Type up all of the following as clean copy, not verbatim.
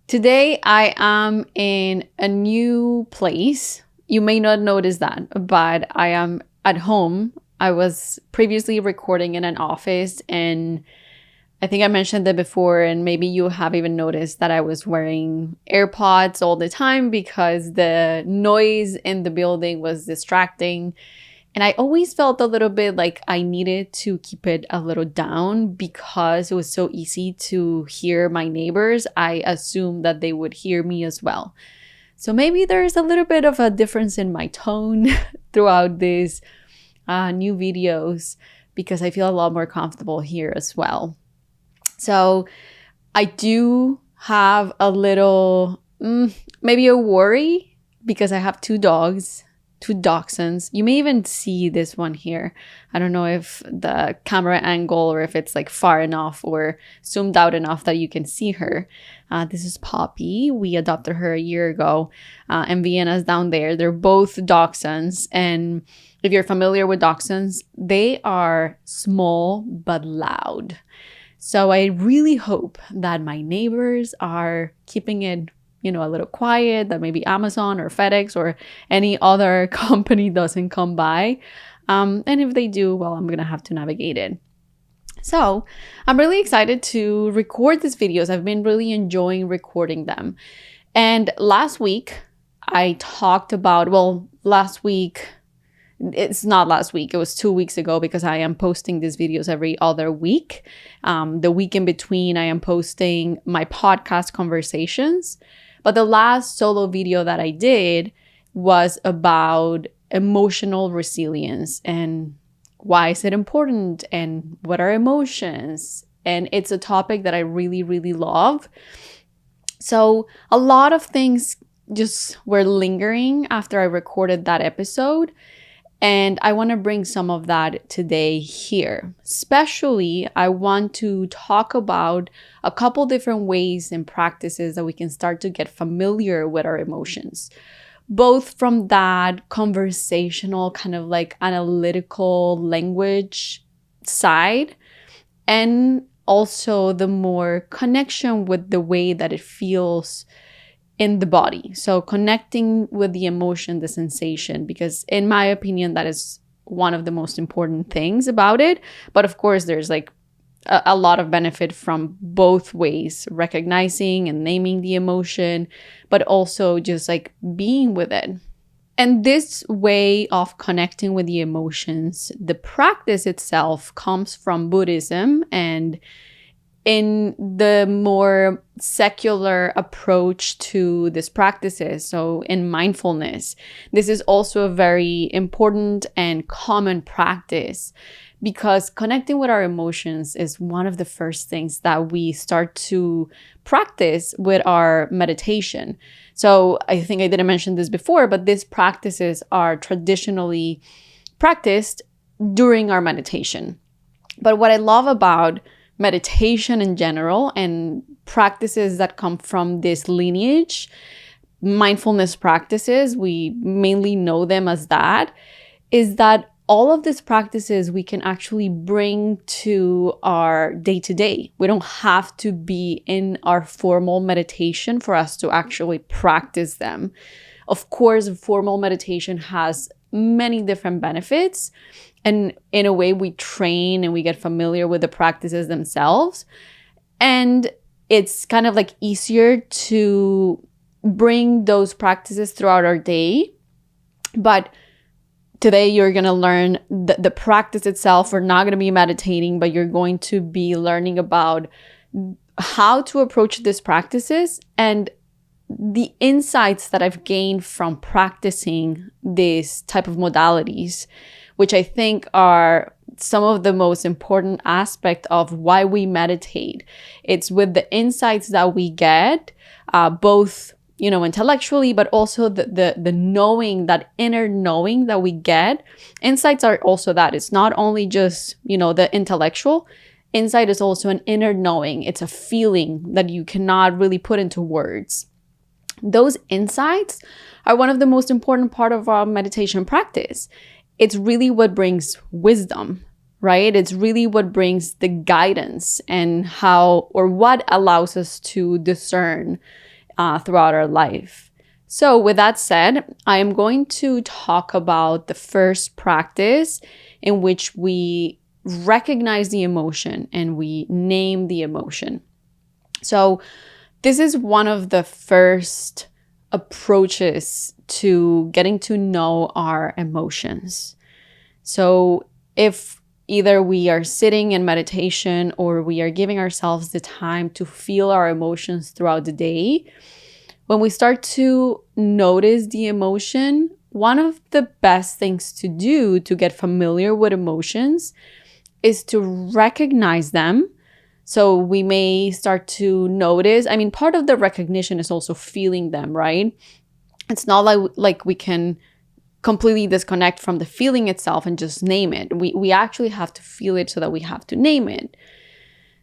Today I am in a new place. You may not notice that, but I am at home. I was previously recording in an office, and I think I mentioned that before, and maybe you have even noticed that I was wearing AirPods all the time because the noise in the building was distracting. And I always felt a little bit like I needed to keep it a little down because it was so easy to hear my neighbors. I assumed that they would hear me as well. So maybe there's a little bit of a difference in my tone throughout these new videos because I feel a lot more comfortable here as well. So I do have a little, maybe a worry because I have two dogs. Two dachshunds. You may even see this one here. I don't know if the camera angle or if it's like far enough or zoomed out enough that you can see her. This is Poppy. We adopted her a year ago, and Vienna's down there. They're both dachshunds, and if you're familiar with dachshunds, they are small but loud. So I really hope that my neighbors are keeping it a little quiet, that maybe Amazon or FedEx or any other company doesn't come by. And if they do, well, I'm going to have to navigate it. So I'm really excited to record these videos. I've been really enjoying recording them. And last week, I talked about, last week, it's not last week, it was 2 weeks ago because I am posting these videos every other week. The week in between, I am posting my podcast conversations. But the last solo video that I did was about emotional resilience and why is it important and what are emotions? And it's a topic that I really, really love. So a lot of things just were lingering after I recorded that episode. And I want to bring some of that today here. Especially, I want to talk about a couple different ways and practices that we can start to get familiar with our emotions. Both from that conversational, kind of like analytical language side, and also the more connection with the way that it feels in the body. So connecting with the emotion, the sensation, because in my opinion, that is one of the most important things about it. But of course, there's like a lot of benefit from both ways, recognizing and naming the emotion, but also just like being with it. And this way of connecting with the emotions, the practice itself comes from Buddhism, and in the more secular approach to these practices, so in mindfulness, this is also a very important and common practice because connecting with our emotions is one of the first things that we start to practice with our meditation. So I think I didn't mention this before, but these practices are traditionally practiced during our meditation. But what I love about meditation in general and practices that come from this lineage, mindfulness practices, we mainly know them as that, is that all of these practices we can actually bring to our day-to-day. We don't have to be in our formal meditation for us to actually practice them. Of course, formal meditation has many different benefits. And in a way, we train and we get familiar with the practices themselves. And it's kind of like easier to bring those practices throughout our day. But today, you're going to learn the practice itself. We're not going to be meditating, but you're going to be learning about how to approach these practices and the insights that I've gained from practicing these type of modalities, which I think are some of the most important aspect of why we meditate. It's with the insights that we get, both, intellectually, but also the knowing, that inner knowing that we get. Insights are also that. It's not only just, the intellectual. Insight is also an inner knowing. It's a feeling that you cannot really put into words. Those insights are one of the most important part of our meditation practice. It's really what brings wisdom, right? It's really what brings the guidance and how or what allows us to discern throughout our life. So with that said, I am going to talk about the first practice in which we recognize the emotion and we name the emotion. So this is one of the first approaches to getting to know our emotions. So if either we are sitting in meditation or we are giving ourselves the time to feel our emotions throughout the day, when we start to notice the emotion, one of the best things to do to get familiar with emotions is to recognize them. So we may start to notice, part of the recognition is also feeling them, right? It's not like we can completely disconnect from the feeling itself and just name it. We actually have to feel it so that we have to name it.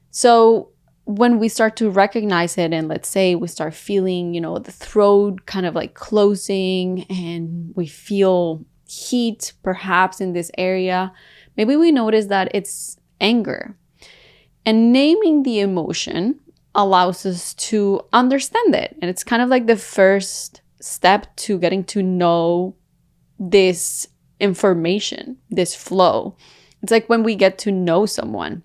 So when we start to recognize it, and let's say we start feeling, the throat kind of like closing and we feel heat perhaps in this area, maybe we notice that it's anger. And naming the emotion allows us to understand it. And it's kind of like the first step to getting to know this information, this flow. It's like when we get to know someone,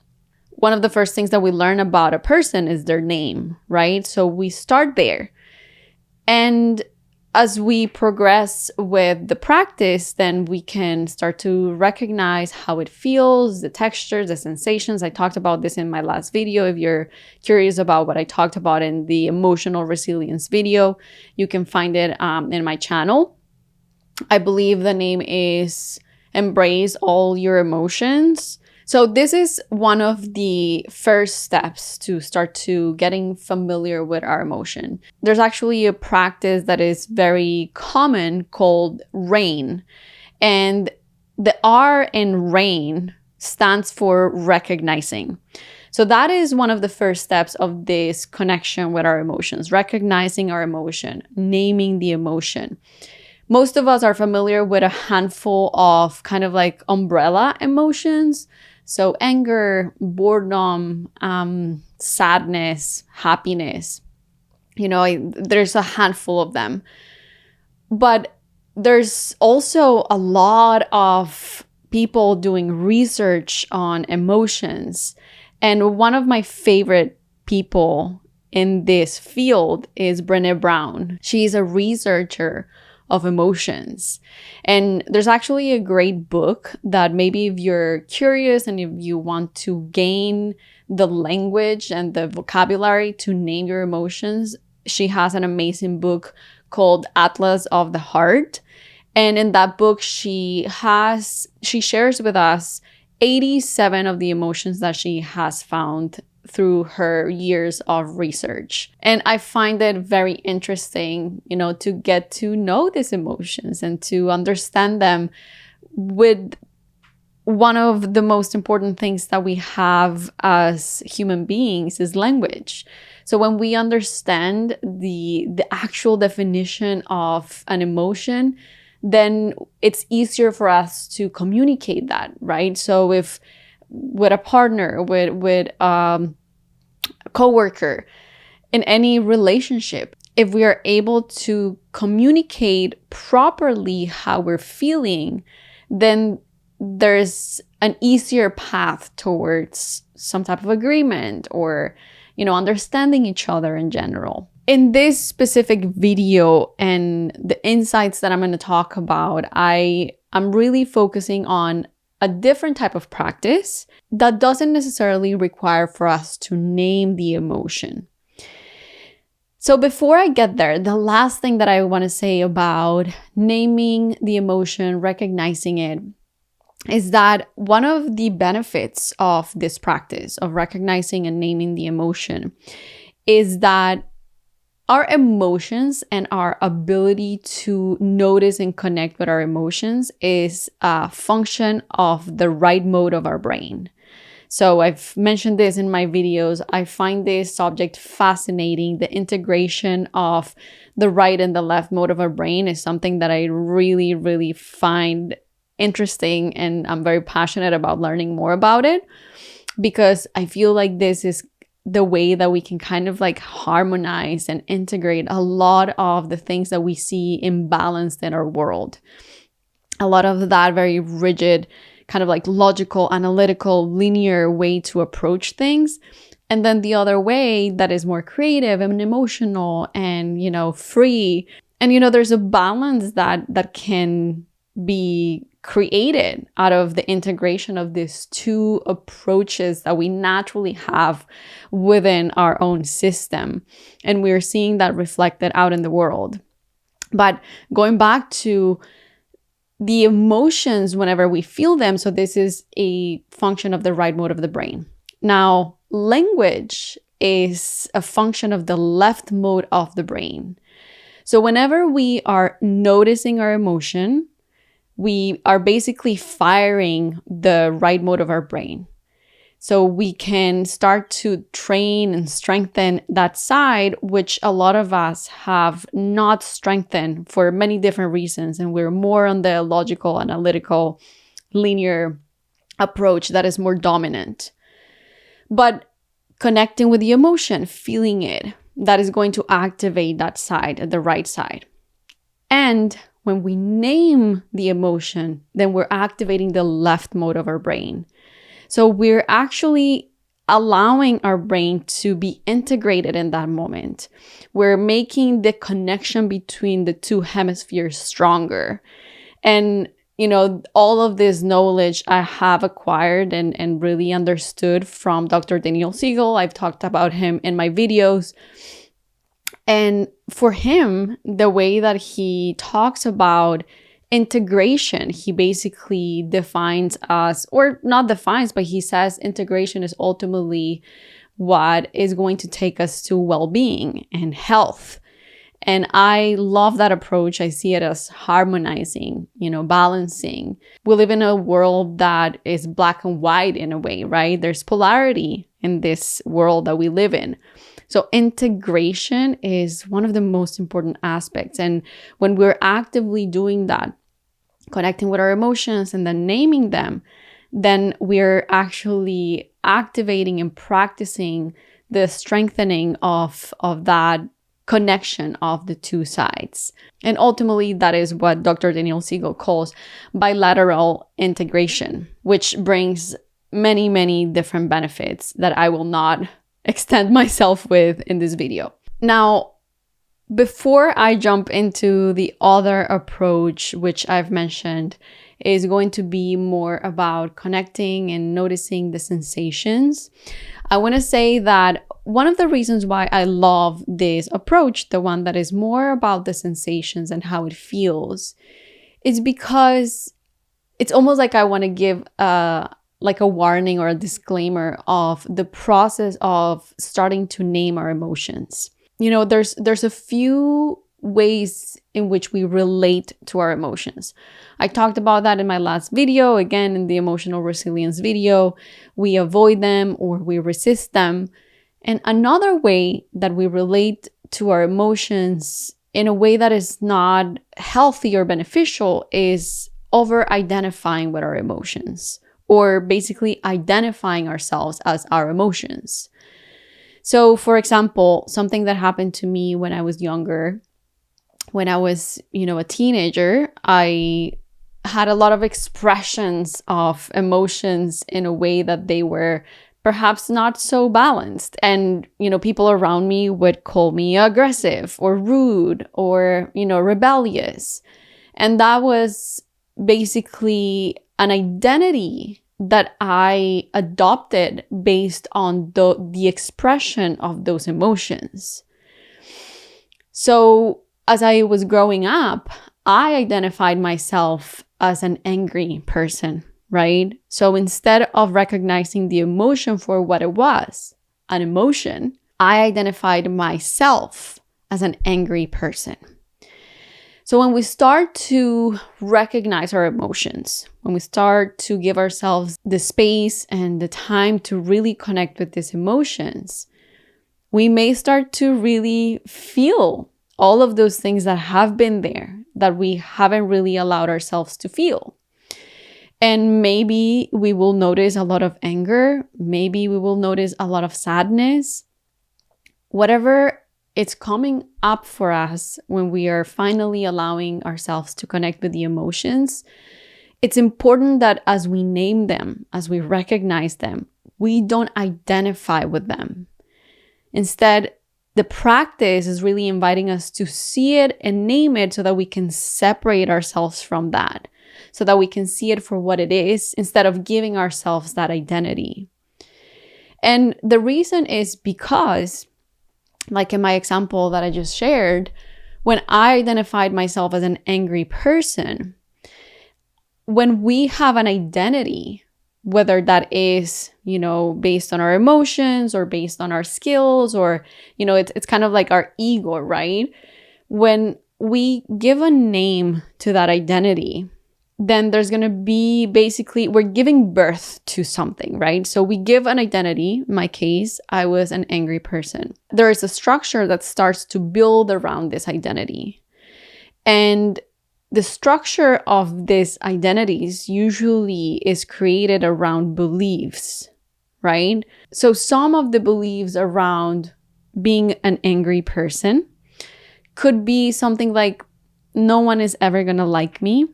one of the first things that we learn about a person is their name, right? So we start there. And as we progress with the practice, then we can start to recognize how it feels, the textures, the sensations. I talked about this in my last video. If you're curious about what I talked about in the emotional resilience video, you can find it in my channel. I believe the name is Embrace All Your Emotions. So this is one of the first steps to start to getting familiar with our emotion. There's actually a practice that is very common called RAIN. And the R in RAIN stands for recognizing. So that is one of the first steps of this connection with our emotions, recognizing our emotion, naming the emotion. Most of us are familiar with a handful of kind of like umbrella emotions. So anger, boredom, sadness, happiness, there's a handful of them. But there's also a lot of people doing research on emotions. And one of my favorite people in this field is Brené Brown. She's a researcher of emotions. And there's actually a great book that maybe if you're curious and if you want to gain the language and the vocabulary to name your emotions, she has an amazing book called Atlas of the Heart. And in that book, she shares with us 87 of the emotions that she has found through her years of research. And I find it very interesting, to get to know these emotions and to understand them with one of the most important things that we have as human beings is language. So when we understand the actual definition of an emotion, then it's easier for us to communicate that, right? So if with a partner, with a coworker, in any relationship, if we are able to communicate properly how we're feeling, then there's an easier path towards some type of agreement or, understanding each other in general. In this specific video and the insights that I'm going to talk about, I'm really focusing on a different type of practice that doesn't necessarily require for us to name the emotion. So before I get there, the last thing that I want to say about naming the emotion, recognizing it, is that one of the benefits of this practice of recognizing and naming the emotion is that our emotions and our ability to notice and connect with our emotions is a function of the right mode of our brain. So I've mentioned this in my videos. I find this subject fascinating. The integration of the right and the left mode of our brain is something that I really, really find interesting, and I'm very passionate about learning more about it because I feel like this is the way that we can kind of like harmonize and integrate a lot of the things that we see imbalanced in our world. A lot of that very rigid, kind of like logical, analytical, linear way to approach things. And then the other way that is more creative and emotional and, free. And, there's a balance that can be created out of the integration of these two approaches that we naturally have within our own system. And we're seeing that reflected out in the world. But going back to the emotions whenever we feel them, so this is a function of the right mode of the brain. Now, language is a function of the left mode of the brain. So whenever we are noticing our emotion, we are basically firing the right mode of our brain. So we can start to train and strengthen that side, which a lot of us have not strengthened for many different reasons. And we're more on the logical, analytical, linear approach that is more dominant. But connecting with the emotion, feeling it, that is going to activate that side, the right side. And when we name the emotion, then we're activating the left mode of our brain. So we're actually allowing our brain to be integrated in that moment. We're making the connection between the two hemispheres stronger. And, all of this knowledge I have acquired and really understood from Dr. Daniel Siegel. I've talked about him in my videos. And for him, the way that he talks about integration, he basically defines us, or not defines, but he says integration is ultimately what is going to take us to well-being and health. And I love that approach. I see it as harmonizing, balancing. We live in a world that is black and white in a way, right? There's polarity in this world that we live in. So integration is one of the most important aspects. And when we're actively doing that, connecting with our emotions and then naming them, then we're actually activating and practicing the strengthening of that connection of the two sides. And ultimately, that is what Dr. Daniel Siegel calls bilateral integration, which brings many, many different benefits that I will not extend myself with in this video. Now, before I jump into the other approach, which I've mentioned, is going to be more about connecting and noticing the sensations, I want to say that one of the reasons why I love this approach, the one that is more about the sensations and how it feels, is because it's almost like I want to give a warning or a disclaimer of the process of starting to name our emotions. There's a few ways in which we relate to our emotions. I talked about that in my last video. Again, in the emotional resilience video, we avoid them or we resist them. And another way that we relate to our emotions in a way that is not healthy or beneficial is over-identifying with our emotions, or basically identifying ourselves as our emotions. So, for example, something that happened to me when I was younger, when I was, a teenager, I had a lot of expressions of emotions in a way that they were perhaps not so balanced. And, people around me would call me aggressive or rude or, rebellious. And that was basically an identity that I adopted based on the expression of those emotions. So as I was growing up, I identified myself as an angry person, right? So instead of recognizing the emotion for what it was, an emotion, I identified myself as an angry person. So when we start to recognize our emotions, when we start to give ourselves the space and the time to really connect with these emotions, we may start to really feel all of those things that have been there that we haven't really allowed ourselves to feel. And maybe we will notice a lot of anger. Maybe we will notice a lot of sadness. Whatever it's coming up for us when we are finally allowing ourselves to connect with the emotions, it's important that as we name them, as we recognize them, we don't identify with them. Instead, the practice is really inviting us to see it and name it so that we can separate ourselves from that, so that we can see it for what it is instead of giving ourselves that identity. And the reason is because, like in my example that I just shared, when I identified myself as an angry person, when we have an identity, whether that is, based on our emotions or based on our skills, or, it's kind of like our ego, right? When we give a name to that identity, then there's going to be we're giving birth to something, right? So we give an identity. In my case, I was an angry person. There is a structure that starts to build around this identity. And the structure of these identities usually is created around beliefs, right? So some of the beliefs around being an angry person could be something like, no one is ever going to like me.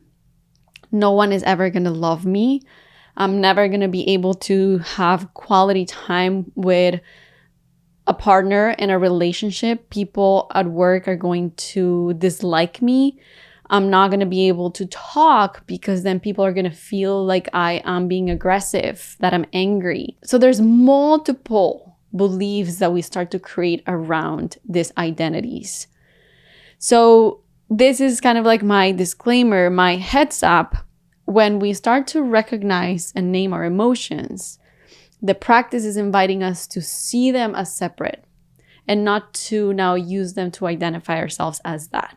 No one is ever going to love me. I'm never going to be able to have quality time with a partner in a relationship. People at work are going to dislike me. I'm not going to be able to talk because then people are going to feel like I am being aggressive, that I'm angry. So there's multiple beliefs that we start to create around these identities. So this is kind of like my disclaimer, my heads up. When we start to recognize and name our emotions, the practice is inviting us to see them as separate and not to now use them to identify ourselves as that.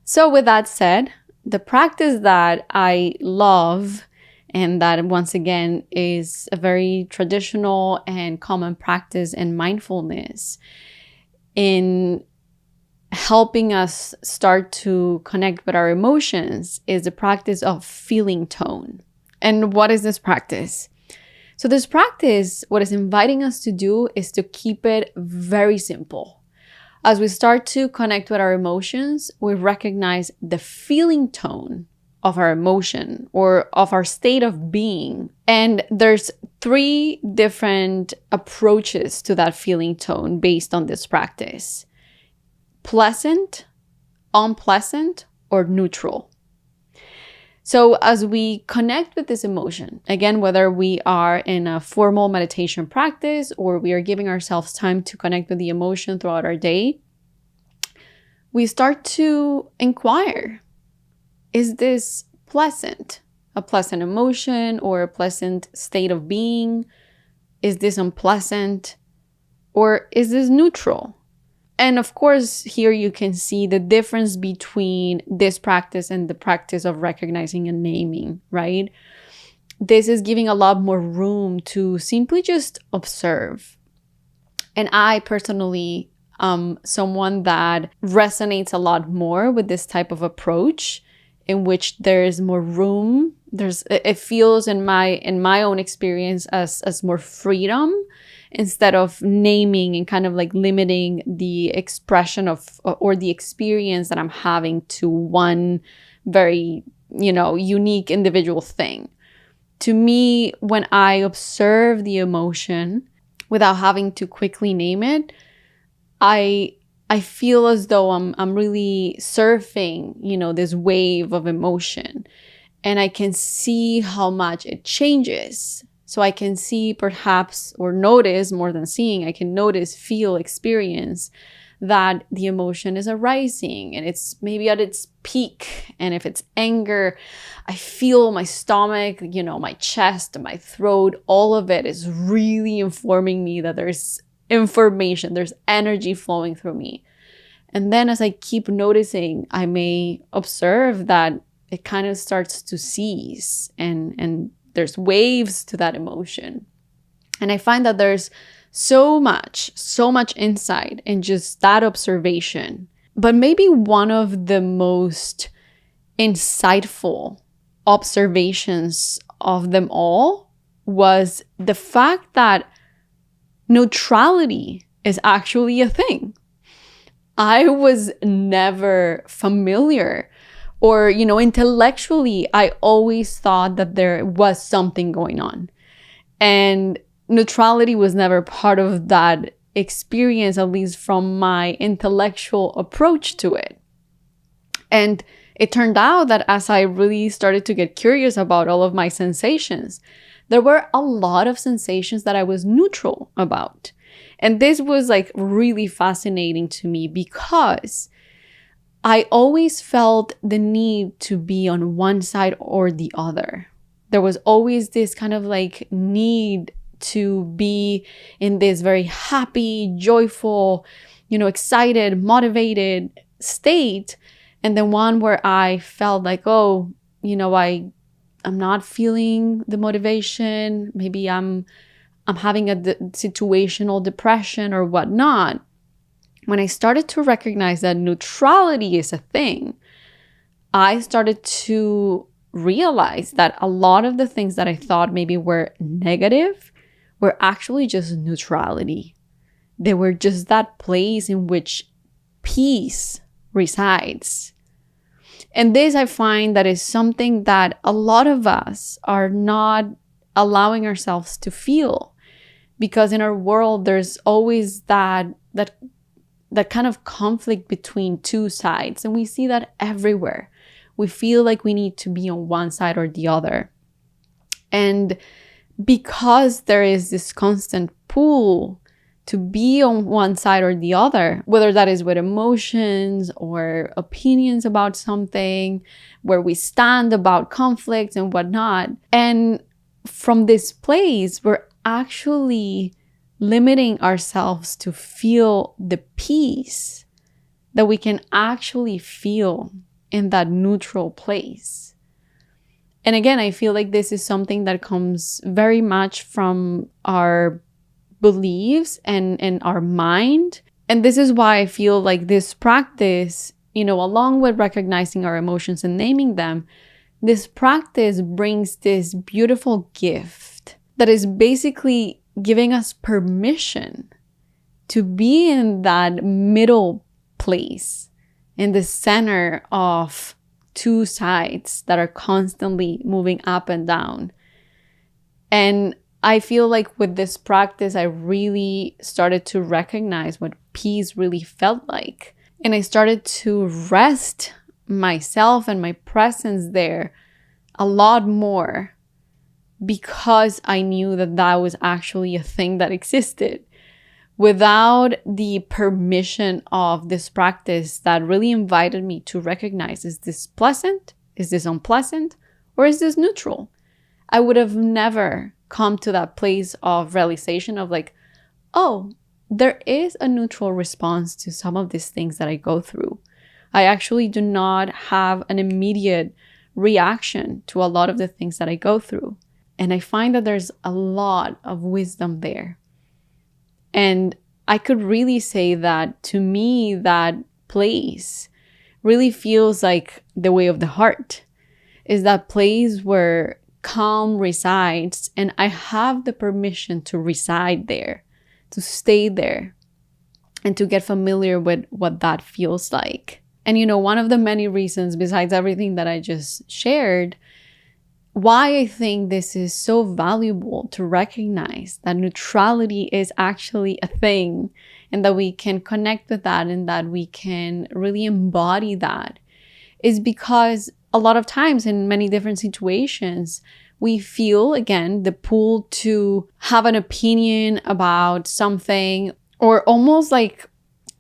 So with that said, the practice that I love, and that once again is a very traditional and common practice in mindfulness, in helping us start to connect with our emotions, is the practice of feeling tone. And what is this practice? So this practice, what it's inviting us to do is to keep it very simple. As we start to connect with our emotions, we recognize the feeling tone of our emotion or of our state of being. And there's 3 different approaches to that feeling tone based on this practice: pleasant, unpleasant, or neutral. So as we connect with this emotion, again, whether we are in a formal meditation practice or we are giving ourselves time to connect with the emotion throughout our day, we start to inquire, is this pleasant? A pleasant emotion or a pleasant state of being? Is this unpleasant? Or is this neutral? And of course, here you can see the difference between this practice and the practice of recognizing and naming, right? This is giving a lot more room to simply just observe. And I personally am someone that resonates a lot more with this type of approach, in which there is more room. It feels in my own experience as more freedom, instead of naming and kind of like limiting the expression of or the experience that I'm having to one very, unique individual thing. To me, when I observe the emotion without having to quickly name it, I feel as though I'm really surfing, this wave of emotion, and I can see how much it changes. So I can see perhaps, or notice more than seeing, I can notice, feel, experience that the emotion is arising and it's maybe at its peak. And if it's anger, I feel my stomach, my chest, my throat, all of it is really informing me that there's information, there's energy flowing through me. And then as I keep noticing, I may observe that it kind of starts to cease and there's waves to that emotion. And I find that there's so much insight in just that observation. But maybe one of the most insightful observations of them all was the fact that neutrality is actually a thing. I was never familiar, or, intellectually, I always thought that there was something going on. And neutrality was never part of that experience, at least from my intellectual approach to it. And it turned out that as I really started to get curious about all of my sensations, there were a lot of sensations that I was neutral about. And this was like really fascinating to me because I always felt the need to be on one side or the other. There was always this kind of like need to be in this very happy, joyful, excited, motivated state. And then one where I felt like, I'm not feeling the motivation. Maybe I'm having a situational depression or whatnot. When I started to recognize that neutrality is a thing, I started to realize that a lot of the things that I thought maybe were negative were actually just neutrality. They were just that place in which peace resides. And this, I find, that is something that a lot of us are not allowing ourselves to feel, because in our world there's always that kind of conflict between two sides, and we see that everywhere. We feel like we need to be on one side or the other. And because there is this constant pull to be on one side or the other, whether that is with emotions or opinions about something, where we stand about conflicts and whatnot. And from this place, we're actually limiting ourselves to feel the peace that we can actually feel in that neutral place. And again, I feel like this is something that comes very much from our beliefs and our mind. And this is why I feel like this practice, along with recognizing our emotions and naming them, this practice brings this beautiful gift that is basically giving us permission to be in that middle place, in the center of two sides that are constantly moving up and down. And I feel like with this practice, I really started to recognize what peace really felt like. And I started to rest myself and my presence there a lot more, because I knew that that was actually a thing that existed. Without the permission of this practice that really invited me to recognize, is this pleasant? Is this unpleasant? Or is this neutral? I would have never come to that place of realization of like, oh, there is a neutral response to some of these things that I go through. I actually do not have an immediate reaction to a lot of the things that I go through. And I find that there's a lot of wisdom there. And I could really say that to me, that place really feels like the way of the heart, is that place where calm resides, and I have the permission to reside there, to stay there, and to get familiar with what that feels like. And one of the many reasons, besides everything that I just shared, why I think this is so valuable to recognize that neutrality is actually a thing, and that we can connect with that, and that we can really embody that, is because a lot of times in many different situations, we feel, again, the pull to have an opinion about something, or almost like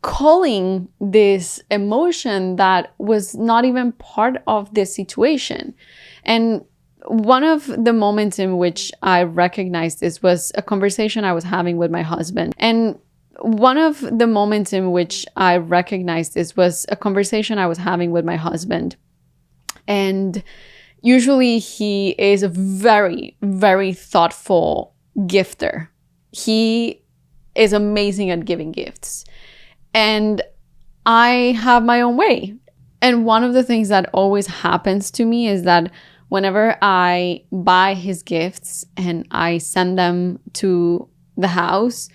calling this emotion that was not even part of this situation. And one of the moments in which I recognized this was a conversation I was having with my husband. And one of the moments in which I recognized this was a conversation I was having with my husband. And usually he is a very, very thoughtful gifter. He is amazing at giving gifts. And I have my own way. And one of the things that always happens to me is that whenever I buy his gifts and I send them to the house,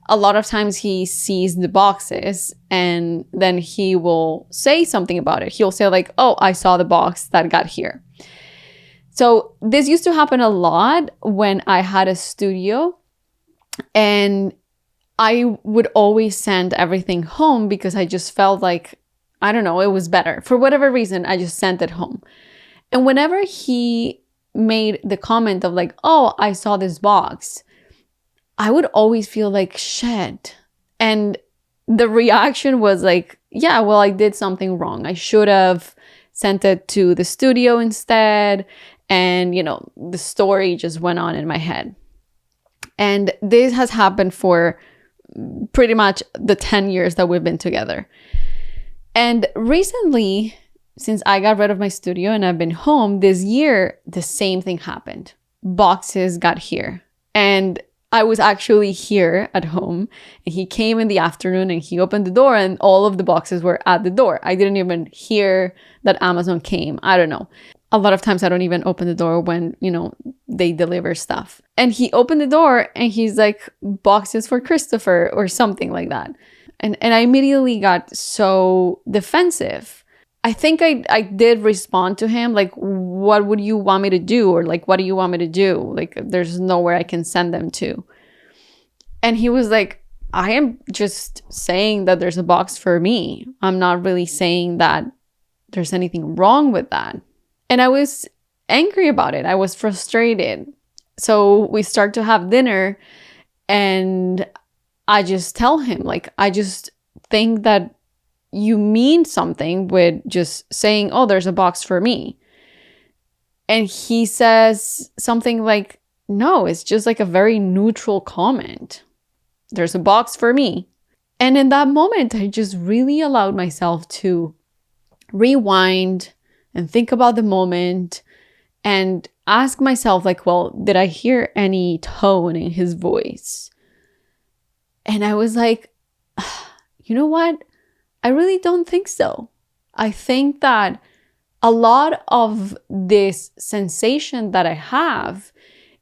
a lot of times he sees the boxes and then he will say something about it. He'll say like, oh, I saw the box that got here. So this used to happen a lot when I had a studio, and I would always send everything home because I just felt like, I don't know, it was better. For whatever reason, I just sent it home. And whenever he made the comment of like, oh, I saw this box, I would always feel like shit. And the reaction was like, yeah, well, I did something wrong. I should have sent it to the studio instead. And, the story just went on in my head. And this has happened for pretty much the 10 years that we've been together. And recently, since I got rid of my studio and I've been home this year, the same thing happened. Boxes got here. And I was actually here at home, and he came in the afternoon and he opened the door and all of the boxes were at the door. I didn't even hear that Amazon came. I don't know. A lot of times I don't even open the door when, they deliver stuff. And he opened the door and he's like, boxes for Christopher or something like that. And I immediately got so defensive. I think I did respond to him like, what would you want me to do? Or like, what do you want me to do? Like, there's nowhere I can send them to. And he was like, I am just saying that there's a box for me. I'm not really saying that there's anything wrong with that. And I was angry about it. I was frustrated. So we start to have dinner and I just tell him, like, I just think that you mean something with just saying, oh, there's a box for me. And he says something like, no, it's just like a very neutral comment. There's a box for me. And in that moment, I just really allowed myself to rewind and think about the moment and ask myself, like, well, did I hear any tone in his voice? And I was like, you know what? I really don't think so. I think that a lot of this sensation that I have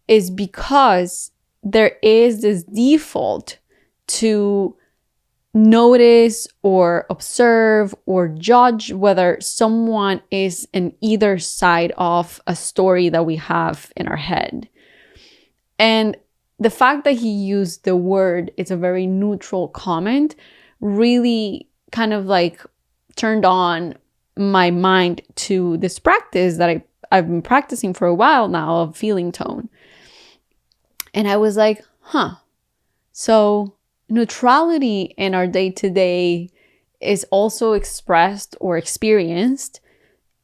is because there is this default to notice or observe or judge whether someone is in either side of a story that we have in our head. And the fact that he used the word, it's a very neutral comment, really kind of like turned on my mind to this practice that I've been practicing for a while now of feeling tone. And I was like, so neutrality in our day-to-day is also expressed or experienced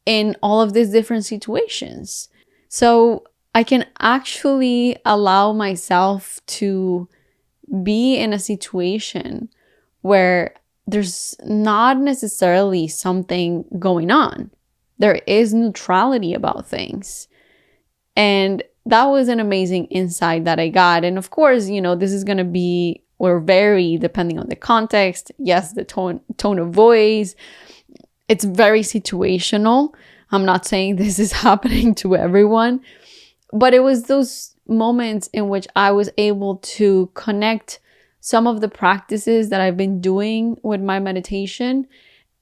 in all of these different situations. So I can actually allow myself to be in a situation where there's not necessarily something going on. There is neutrality about things. And that was an amazing insight that I got. And of course, this is going to be or vary depending on the context. Yes, the tone of voice. It's very situational. I'm not saying this is happening to everyone, but it was those moments in which I was able to connect some of the practices that I've been doing with my meditation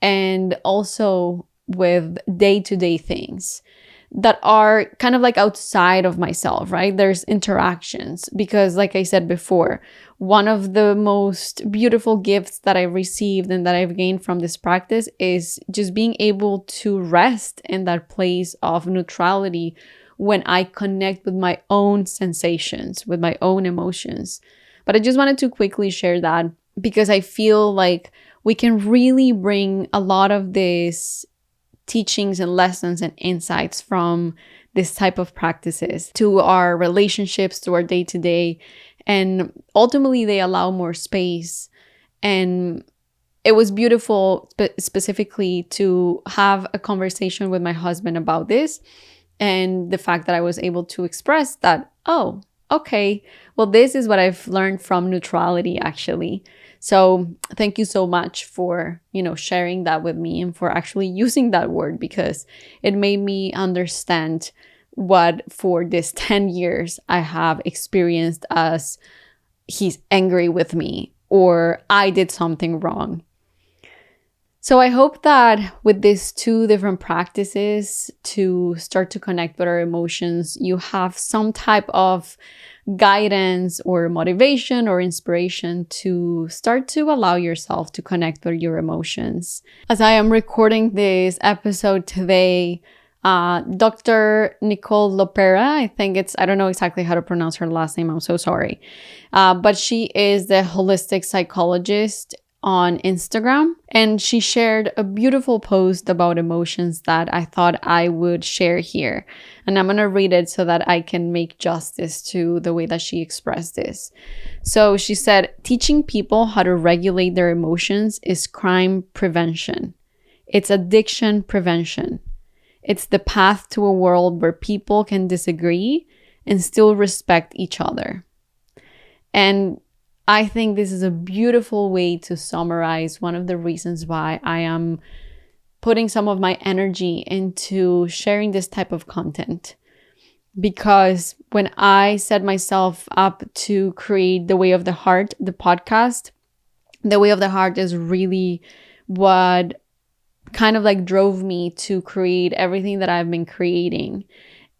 and also with day-to-day things that are kind of like outside of myself, right? There's interactions because, like I said before, one of the most beautiful gifts that I've received and that I've gained from this practice is just being able to rest in that place of neutrality when I connect with my own sensations, with my own emotions. But I just wanted to quickly share that because I feel like we can really bring a lot of these teachings and lessons and insights from this type of practices to our relationships, to our day-to-day. And ultimately, they allow more space. And it was beautiful specifically to have a conversation with my husband about this. And the fact that I was able to express that, oh, okay, well, this is what I've learned from neutrality, actually. So thank you so much for, sharing that with me and for actually using that word, because it made me understand what for this 10 years I have experienced as he's angry with me or I did something wrong. So I hope that with these two different practices to start to connect with our emotions, you have some type of guidance or motivation or inspiration to start to allow yourself to connect with your emotions. As I am recording this episode today, Dr. Nicole Lopera, I don't know exactly how to pronounce her last name, I'm so sorry. But she is the holistic psychologist on Instagram, and she shared a beautiful post about emotions that I thought I would share here. And I'm going to read it so that I can make justice to the way that she expressed this. So she said, teaching people how to regulate their emotions is crime prevention. It's addiction prevention. It's the path to a world where people can disagree and still respect each other. And I think this is a beautiful way to summarize one of the reasons why I am putting some of my energy into sharing this type of content. Because when I set myself up to create The Way of the Heart, the podcast, The Way of the Heart is really what kind of like drove me to create everything that I've been creating.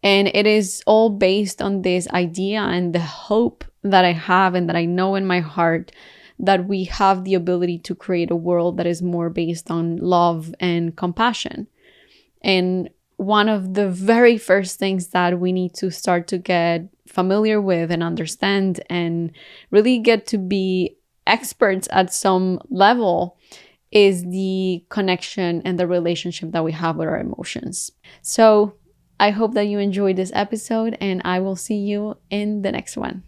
And it is all based on this idea and the hope that I have and that I know in my heart that we have the ability to create a world that is more based on love and compassion. And one of the very first things that we need to start to get familiar with and understand and really get to be experts at some level is the connection and the relationship that we have with our emotions. So I hope that you enjoyed this episode, and I will see you in the next one.